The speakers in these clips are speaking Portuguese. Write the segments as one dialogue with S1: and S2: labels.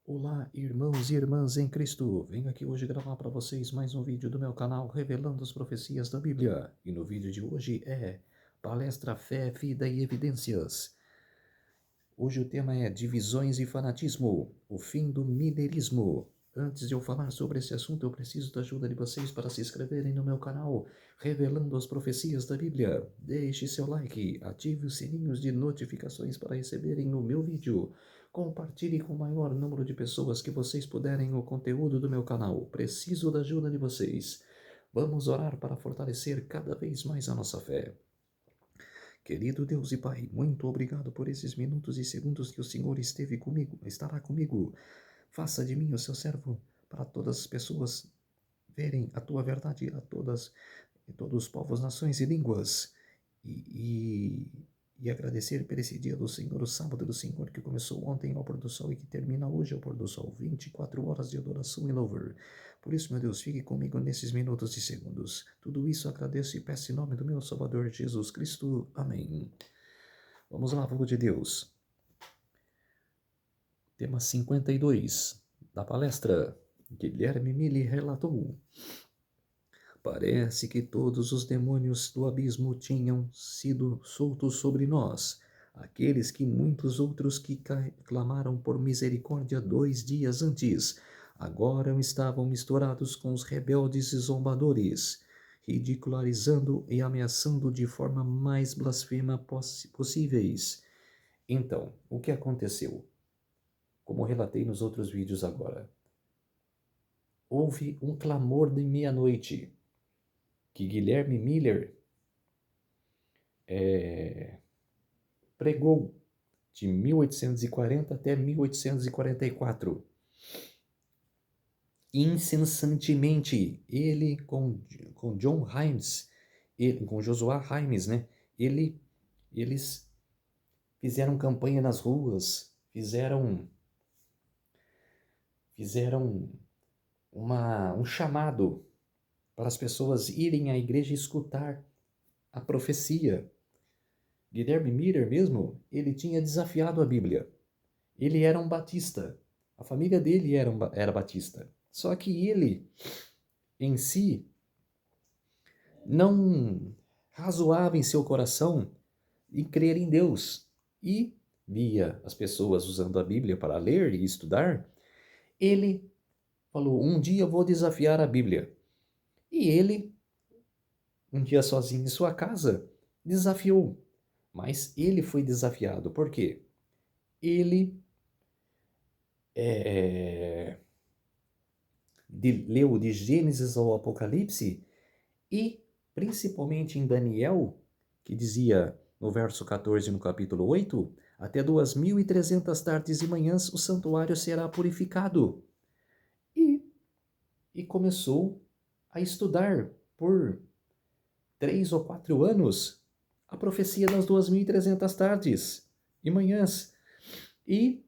S1: Olá, irmãos e irmãs em Cristo. Venho aqui hoje gravar para vocês mais um vídeo do meu canal revelando as profecias da Bíblia. E no vídeo de hoje é Palestra Fé, Vida e Evidências. Hoje o tema é Divisões e Fanatismo, o fim do mineirismo. Antes de eu falar sobre esse assunto, eu preciso da ajuda de vocês para se inscreverem no meu canal, revelando as profecias da Bíblia. Deixe seu like, ative os sininhos de notificações para receberem o meu vídeo. Compartilhe com o maior número de pessoas que vocês puderem o conteúdo do meu canal. Preciso da ajuda de vocês. Vamos orar para fortalecer cada vez mais a nossa fé. Querido Deus e Pai, muito obrigado por esses minutos e segundos que o Senhor esteve comigo, estará comigo. Faça de mim o seu servo para todas as pessoas verem a tua verdade a todos os povos, nações e línguas. E agradecer por esse dia do Senhor, o sábado do Senhor, que começou ontem ao pôr do sol e que termina hoje ao pôr do sol. 24 horas de adoração e louvor. Por isso, meu Deus, fique comigo nesses minutos e segundos. Tudo isso agradeço e peço em nome do meu Salvador Jesus Cristo. Amém. Vamos lá, povo de Deus. Tema 52 da palestra. Guilherme Mille relatou. Parece que todos os demônios do abismo tinham sido soltos sobre nós, aqueles que muitos outros que clamaram por misericórdia 2 dias antes, agora estavam misturados com os rebeldes e zombadores, ridicularizando e ameaçando de forma mais blasfema possíveis. Então, o que aconteceu? Como relatei nos outros vídeos agora, houve um clamor de meia-noite, que Guilherme Miller pregou de 1840 até 1844. Incessantemente, ele com John Himes, com Joshua Himes, né? Eles fizeram campanha nas ruas, fizeram um chamado para as pessoas irem à igreja e escutar a profecia. Guilherme Miller mesmo, ele tinha desafiado a Bíblia. Ele era um batista. A família dele era batista. Só que ele, em si, não razoava em seu coração em crer em Deus. E via as pessoas usando a Bíblia para ler e estudar. Ele falou, um dia eu vou desafiar a Bíblia. E ele, um dia sozinho em sua casa, desafiou. Mas ele foi desafiado. Por quê? Ele leu de Gênesis ao Apocalipse e principalmente em Daniel, que dizia no verso 14 no capítulo 8, até 2.300 tardes e manhãs o santuário será purificado. E começou a estudar por 3 ou 4 anos a profecia das 2.300 tardes e manhãs. E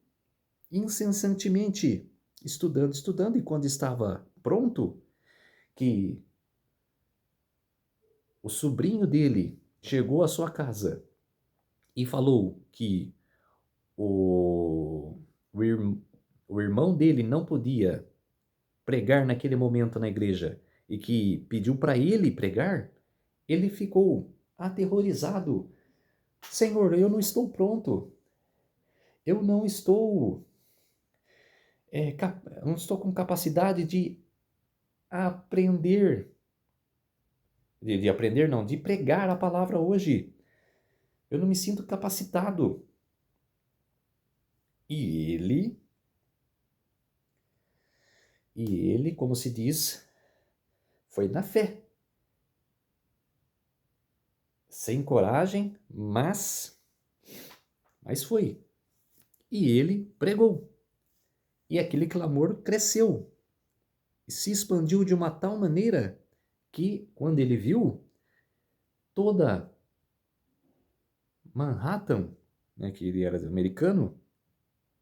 S1: incessantemente estudando, e quando estava pronto, que o sobrinho dele chegou à sua casa e falou que o irmão dele não podia pregar naquele momento na igreja e que pediu para ele pregar, ele ficou aterrorizado. Senhor, eu não estou pronto. Eu não estou não estou com capacidade de aprender, de pregar a palavra hoje. Eu não me sinto capacitado. E ele, como se diz, foi na fé. Sem coragem, mas foi. E ele pregou. E aquele clamor cresceu. E se expandiu de uma tal maneira que, quando ele viu, toda Manhattan, né, que ele era americano,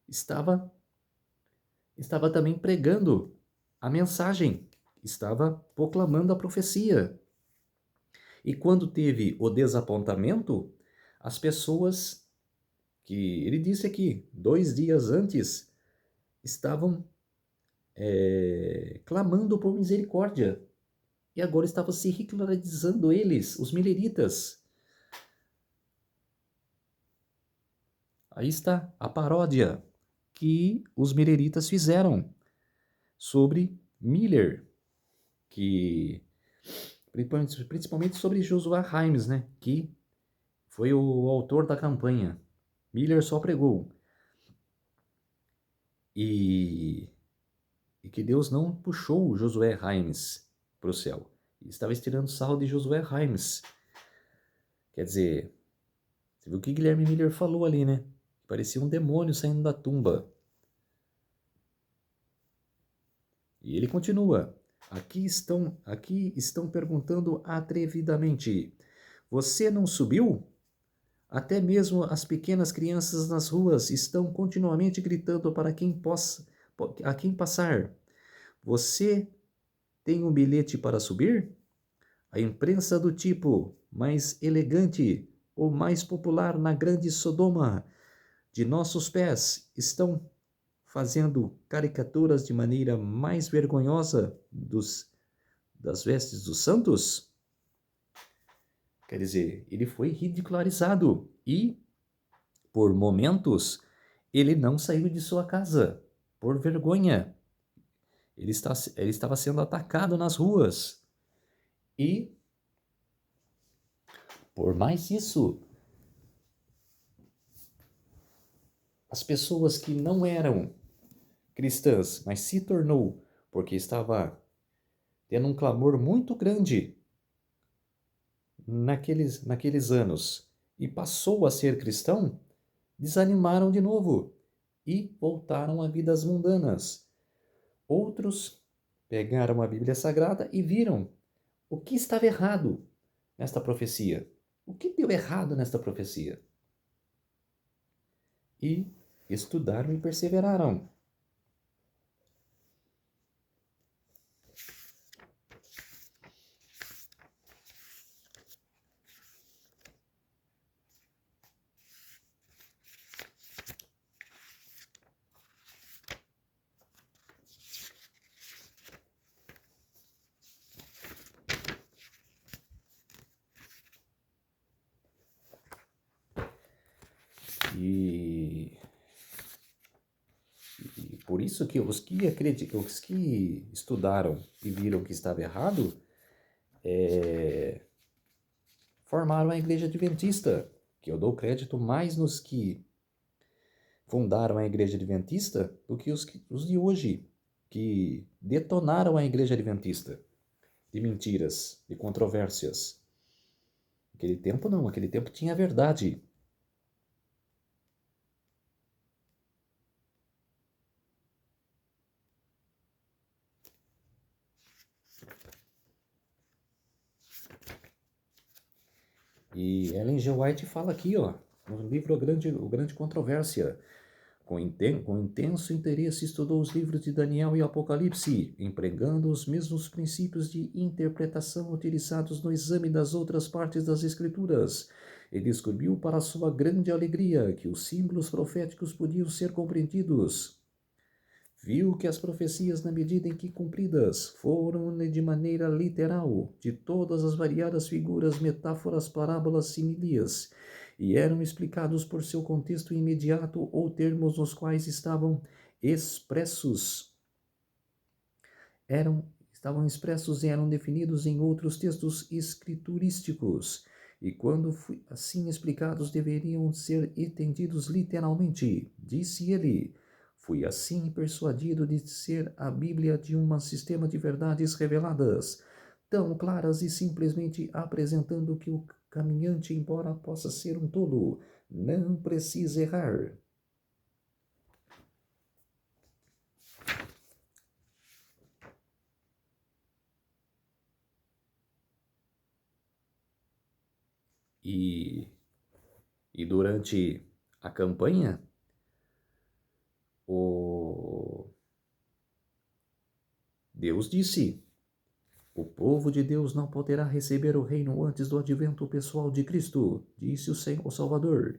S1: estava também pregando a mensagem, estava proclamando a profecia. E quando teve o desapontamento, as pessoas, que ele disse aqui, 2 dias antes, estavam clamando por misericórdia. E agora estavam se ridicularizando eles, os mileritas. Aí está a paródia que os mileritas fizeram sobre Miller, que principalmente sobre Josué Himes, né, que foi o autor da campanha. Miller só pregou. E que Deus não puxou Josué Himes para o céu. Estava estirando sarro de Josué Himes. Quer dizer, você viu o que Guilherme Miller falou ali, né? Parecia um demônio saindo da tumba. E ele continua. Aqui estão perguntando atrevidamente: você não subiu? Até mesmo as pequenas crianças nas ruas estão continuamente gritando para a quem passar. Você tem um bilhete para subir? A imprensa do tipo mais elegante ou mais popular na grande Sodoma de nossos pés estão fazendo caricaturas de maneira mais vergonhosa das vestes dos santos? Quer dizer, ele foi ridicularizado e, por momentos, ele não saiu de sua casa por vergonha. Ele estava sendo atacado nas ruas. E, por mais isso, as pessoas que não eram cristãs, mas se tornou porque estava tendo um clamor muito grande naqueles anos e passou a ser cristão, desanimaram de novo e voltaram a vidas mundanas. Outros pegaram a Bíblia Sagrada e viram o que estava errado nesta profecia. O que deu errado nesta profecia? E estudaram e perseveraram. E por isso que os que estudaram e viram que estava errado, formaram a Igreja Adventista, que eu dou crédito mais nos que fundaram a Igreja Adventista do que os de hoje, que detonaram a Igreja Adventista de mentiras, de controvérsias. Naquele tempo não, naquele tempo tinha a verdade. E Ellen G. White fala aqui, ó, no livro O Grande Controvérsia: com intenso interesse estudou os livros de Daniel e Apocalipse, empregando os mesmos princípios de interpretação utilizados no exame das outras partes das Escrituras, e descobriu para sua grande alegria que os símbolos proféticos podiam ser compreendidos. Viu que as profecias, na medida em que cumpridas, foram de maneira literal, de todas as variadas figuras, metáforas, parábolas, similias, e eram explicados por seu contexto imediato ou termos nos quais expressos, estavam expressos e eram definidos em outros textos escriturísticos, e quando assim explicados deveriam ser entendidos literalmente, disse ele. Fui assim persuadido de ser a Bíblia de um sistema de verdades reveladas, tão claras e simplesmente apresentando que o caminhante, embora possa ser um tolo, não precisa errar. E durante a campanha, Deus disse: o povo de Deus não poderá receber o reino antes do advento pessoal de Cristo, disse o Senhor Salvador.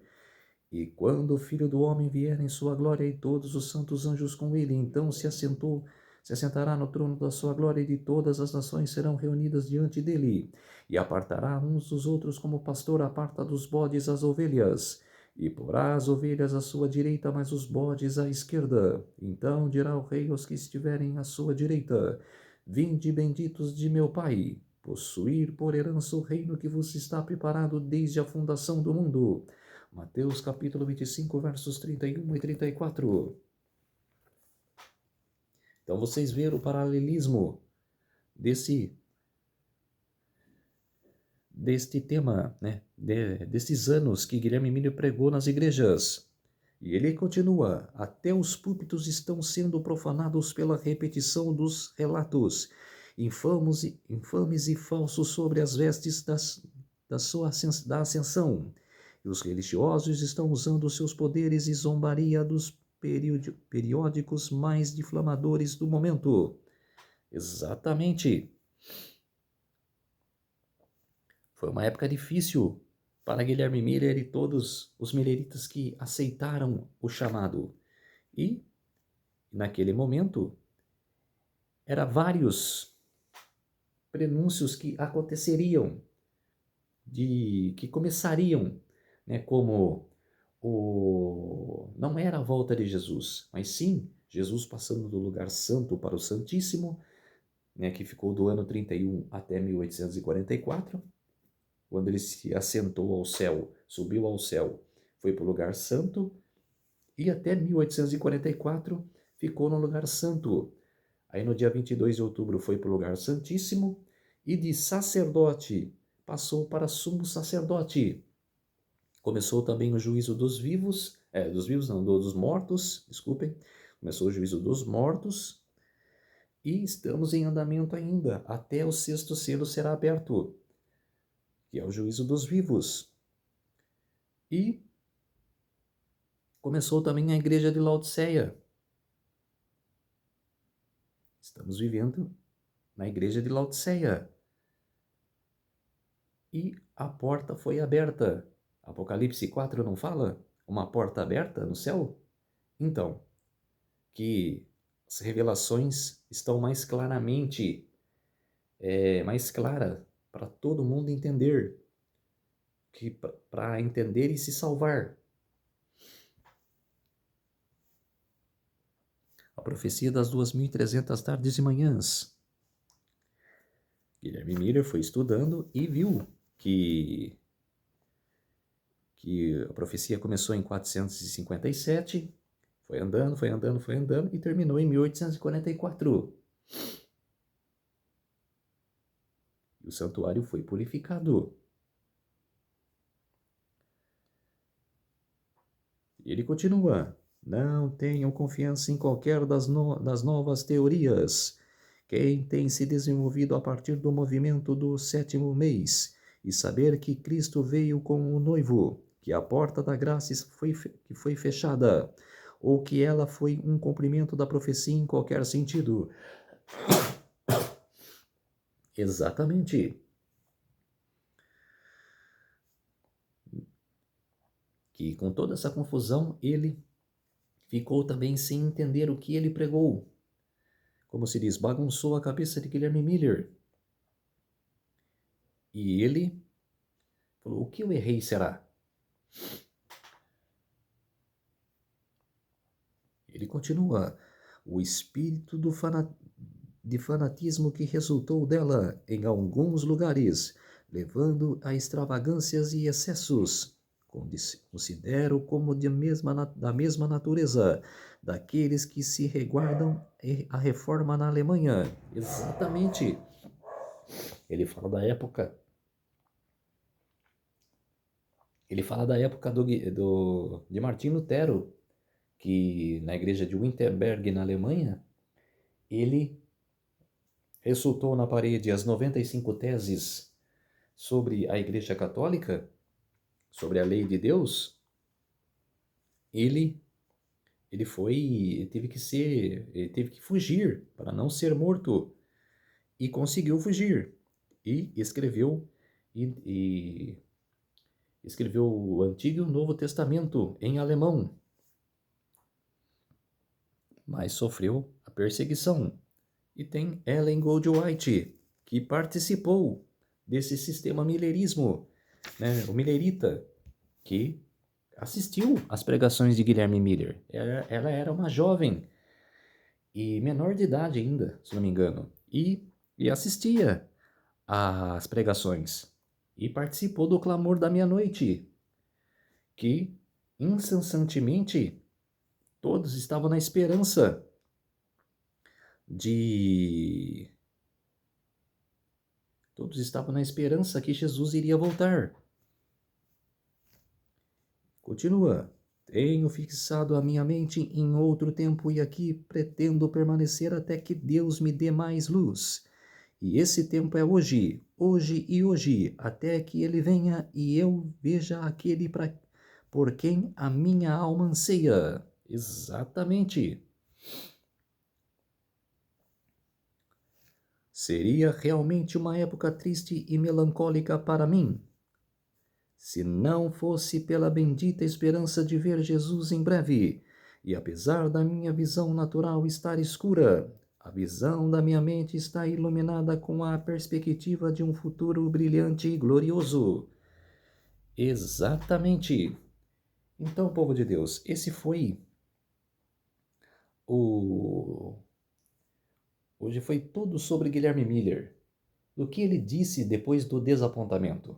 S1: E quando o Filho do Homem vier em sua glória e todos os santos anjos com ele, então se assentará no trono da sua glória, e de todas as nações serão reunidas diante dele, e apartará uns dos outros, como o pastor aparta dos bodes as ovelhas, e porá as ovelhas à sua direita, mas os bodes à esquerda. Então dirá o rei aos que estiverem à sua direita: Vinde, benditos de meu Pai, possuir por herança o reino que vos está preparado desde a fundação do mundo. Mateus capítulo 25, versos 31 e 34. Então vocês viram o paralelismo deste tema, né? Destes anos que Guilherme Miller pregou nas igrejas. E ele continua: até os púlpitos estão sendo profanados pela repetição dos relatos infames e falsos sobre as vestes da ascensão. E os religiosos estão usando seus poderes e zombaria dos periódicos mais diflamadores do momento. Exatamente. Foi uma época difícil para Guilherme Miller e todos os milleritas que aceitaram o chamado. E, naquele momento, eram vários prenúncios que aconteceriam, que começariam, né, como não era a volta de Jesus, mas sim Jesus passando do lugar santo para o Santíssimo, né, que ficou do ano 31 até 1844, quando ele se assentou ao céu, subiu ao céu, foi para o lugar santo, e até 1844 ficou no lugar santo. Aí no dia 22 de outubro foi para o lugar santíssimo, e de sacerdote passou para sumo sacerdote. Começou também o juízo dos dos mortos, desculpem. Começou o juízo dos mortos, e estamos em andamento ainda, até o sexto selo será aberto, que é o juízo dos vivos. E começou também a igreja de Laodiceia. Estamos vivendo na igreja de Laodiceia. E a porta foi aberta. Apocalipse 4 não fala? Uma porta aberta no céu? Então, que as revelações estão mais claramente, mais clara para todo mundo entender, que para entender e se salvar. A profecia das 2.300 tardes e manhãs. Guilherme Miller foi estudando e viu que a profecia começou em 457, foi andando e terminou em 1844. E o santuário foi purificado. E ele continua: não tenham confiança em qualquer das novas teorias. Quem tem se desenvolvido a partir do movimento do sétimo mês, e saber que Cristo veio com o noivo, que a porta da graça foi fechada, ou que ela foi um cumprimento da profecia em qualquer sentido. Exatamente. Que com toda essa confusão, ele ficou também sem entender o que ele pregou. Como se diz, bagunçou a cabeça de Guilherme Miller. E ele falou: o que eu errei será? Ele continua: o espírito de fanatismo que resultou dela em alguns lugares, levando a extravagâncias e excessos, considero como da mesma natureza daqueles que se reguardam à reforma na Alemanha. Exatamente. Ele fala da época. Ele fala da época de Martim Lutero, que na igreja de Wittenberg, na Alemanha, ele ressultou na parede as 95 teses sobre a Igreja Católica, sobre a lei de Deus. Ele teve que fugir para não ser morto, e conseguiu fugir, e escreveu escreveu o Antigo e o Novo Testamento em alemão, mas sofreu a perseguição. E tem Ellen Goldwhite, que participou desse sistema milerismo, né? O milerita, que assistiu às pregações de Guilherme Miller. Ela era uma jovem e menor de idade ainda, se não me engano, e assistia às pregações e participou do clamor da meia-noite, que incessantemente todos estavam na esperança de todos estavam na esperança que Jesus iria voltar. Continua. Tenho fixado a minha mente em outro tempo e aqui pretendo permanecer até que Deus me dê mais luz. E esse tempo é hoje, hoje e hoje, até que ele venha e eu veja aquele por quem a minha alma anseia. Exatamente. Seria realmente uma época triste e melancólica para mim, se não fosse pela bendita esperança de ver Jesus em breve. E apesar da minha visão natural estar escura, a visão da minha mente está iluminada com a perspectiva de um futuro brilhante e glorioso. Exatamente. Então, povo de Deus, esse foi o... Hoje foi tudo sobre Guilherme Miller, do que ele disse depois do desapontamento,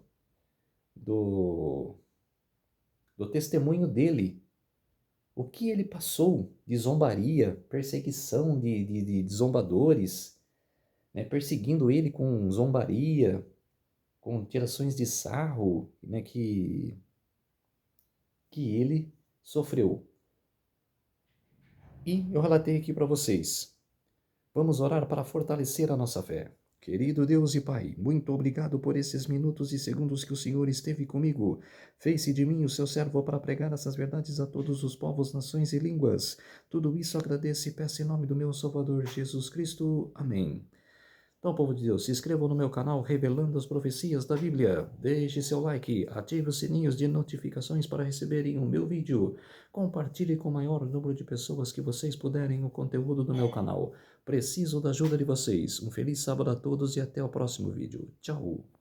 S1: do testemunho dele, o que ele passou de zombaria, perseguição de zombadores, né, perseguindo ele com zombaria, com tirações de sarro, né, que ele sofreu. E eu relatei aqui para vocês. Vamos orar para fortalecer a nossa fé. Querido Deus e Pai, muito obrigado por esses minutos e segundos que o Senhor esteve comigo. Fez-se de mim o seu servo para pregar essas verdades a todos os povos, nações e línguas. Tudo isso agradeço e peço em nome do meu Salvador Jesus Cristo. Amém. Então, povo de Deus, se inscrevam no meu canal Revelando as Profecias da Bíblia. Deixe seu like, ative os sininhos de notificações para receberem o meu vídeo. Compartilhe com o maior número de pessoas que vocês puderem o conteúdo do meu canal. Preciso da ajuda de vocês. Um feliz sábado a todos e até o próximo vídeo. Tchau!